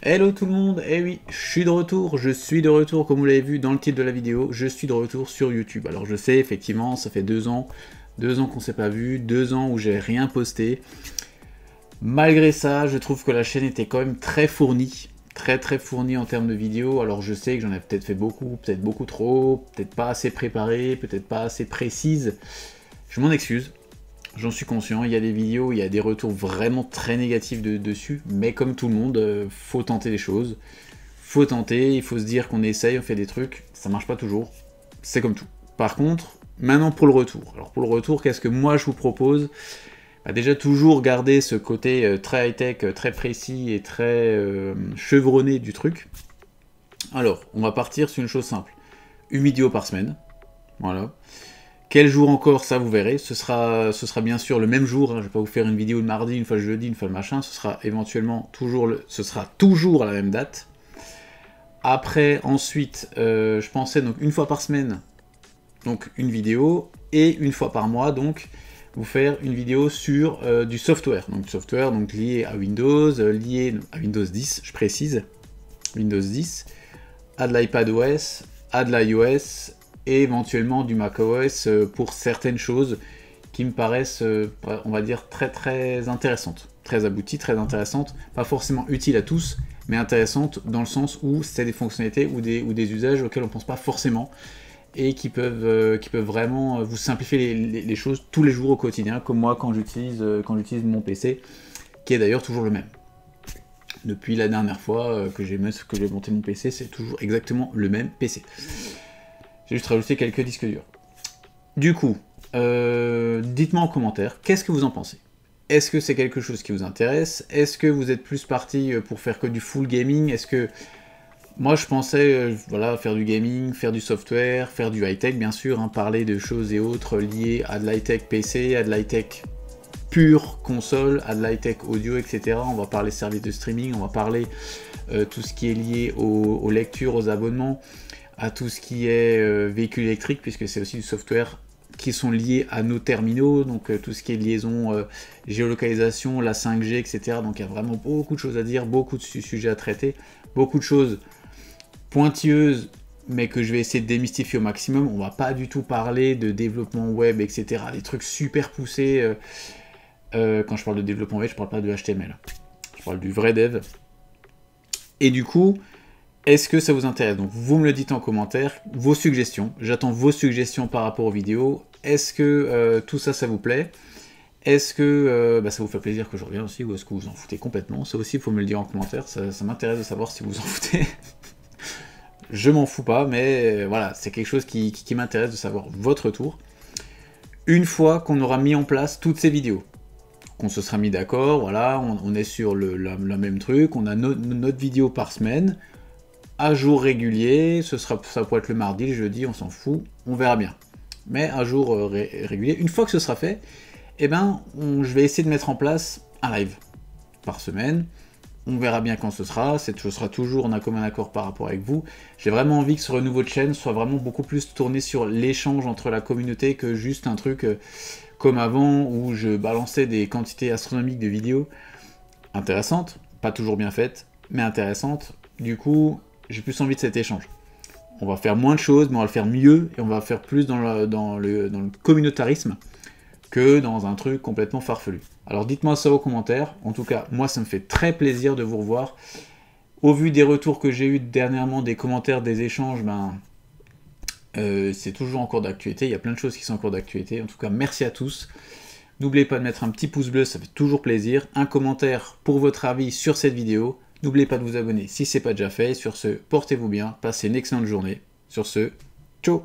Hello tout le monde, eh oui, je suis de retour comme vous l'avez vu dans le titre de la vidéo, je suis de retour sur YouTube. Alors je sais, effectivement, ça fait 2 ans qu'on s'est pas vu, 2 ans où j'ai rien posté. Malgré ça, je trouve que la chaîne était quand même très fournie, très fournie en termes de vidéos. Alors je sais que j'en ai peut-être fait beaucoup, peut-être beaucoup trop, peut-être pas assez préparé, peut-être pas assez précise. Je m'en excuse. J'en suis conscient, il y a des vidéos, il y a des retours vraiment très négatifs dessus, mais comme tout le monde, faut tenter les choses. Faut tenter, il faut se dire qu'on essaye, on fait des trucs, ça marche pas toujours, c'est comme tout. Par contre, maintenant pour le retour. Alors pour le retour, qu'est-ce que moi je vous propose? Déjà toujours garder ce côté très high-tech, très précis et très chevronné du truc. Alors, on va partir sur une chose simple. Une vidéo par semaine, voilà. Quel jour encore, ça vous verrez, ce sera bien sûr le même jour, hein. Je vais pas vous faire une vidéo le mardi, une fois le jeudi, une fois le machin, ce sera éventuellement toujours à la même date. Après, ensuite, je pensais donc une fois par semaine, donc une vidéo, et une fois par mois, donc, vous faire une vidéo sur du software. Donc du software donc, lié à Windows, lié à Windows 10, je précise, Windows 10, à de l'iPadOS, à de l'iOS, et éventuellement du macOS pour certaines choses qui me paraissent, on va dire, très intéressantes. Très abouties, très intéressantes, pas forcément utiles à tous, mais intéressantes dans le sens où c'est des fonctionnalités ou des usages auxquels on ne pense pas forcément, et qui peuvent vraiment vous simplifier les choses tous les jours au quotidien, comme moi quand j'utilise mon PC, qui est d'ailleurs toujours le même. Depuis la dernière fois que j'ai monté mon PC, c'est toujours exactement le même PC. J'ai juste rajouté quelques disques durs. Du coup, dites-moi en commentaire, qu'est-ce que vous en pensez? Est-ce que c'est quelque chose qui vous intéresse? Est-ce que vous êtes plus parti pour faire que du full gaming? Est-ce que... Moi je pensais voilà, faire du gaming, faire du software, faire du high-tech bien sûr, hein, parler de choses et autres liées à de l'high-tech PC, à de l'high-tech pure console, à de l'high-tech audio, etc. On va parler services de streaming, on va parler tout ce qui est lié aux lectures, aux abonnements, à tout ce qui est véhicule électrique, puisque c'est aussi du software qui sont liés à nos terminaux, donc tout ce qui est liaison, géolocalisation, la 5G, etc. Donc il y a vraiment beaucoup de choses à dire, beaucoup de sujets à traiter, beaucoup de choses pointilleuse, mais que je vais essayer de démystifier au maximum. On va pas du tout parler de développement web, etc. Des trucs super poussés. Quand je parle de développement web, je parle pas de HTML. Je parle du vrai dev. Et du coup, est-ce que ça vous intéresse? Donc vous me le dites en commentaire, vos suggestions. J'attends vos suggestions par rapport aux vidéos. Est-ce que tout ça, ça vous plaît? Est-ce que ça vous fait plaisir que je revienne aussi, ou est-ce que vous en foutez complètement? Ça aussi, il faut me le dire en commentaire. Ça m'intéresse de savoir si vous en foutez. Je m'en fous pas, mais voilà, c'est quelque chose qui m'intéresse de savoir votre retour. Une fois qu'on aura mis en place toutes ces vidéos, qu'on se sera mis d'accord, voilà, on est sur le même truc, on a notre vidéo par semaine, à jour régulier, ça pourrait être le mardi, le jeudi, on s'en fout, on verra bien. Mais à jour régulier, une fois que ce sera fait, eh ben, je vais essayer de mettre en place un live par semaine. On verra bien quand ce sera toujours en commun accord par rapport avec vous. J'ai vraiment envie que ce renouveau de chaîne soit vraiment beaucoup plus tourné sur l'échange entre la communauté que juste un truc comme avant où je balançais des quantités astronomiques de vidéos intéressantes, pas toujours bien faites, mais intéressantes. Du coup, j'ai plus envie de cet échange. On va faire moins de choses, mais on va le faire mieux et on va faire plus dans le communautarisme que dans un truc complètement farfelu. Alors dites-moi ça aux commentaires, en tout cas moi ça me fait très plaisir de vous revoir. Au vu des retours que j'ai eu dernièrement, des commentaires, des échanges, c'est toujours en cours d'actualité, il y a plein de choses qui sont en cours d'actualité, en tout cas merci à tous. N'oubliez pas de mettre un petit pouce bleu, ça fait toujours plaisir, un commentaire pour votre avis sur cette vidéo, n'oubliez pas de vous abonner si ce n'est pas déjà fait, sur ce, portez-vous bien, passez une excellente journée, sur ce, ciao.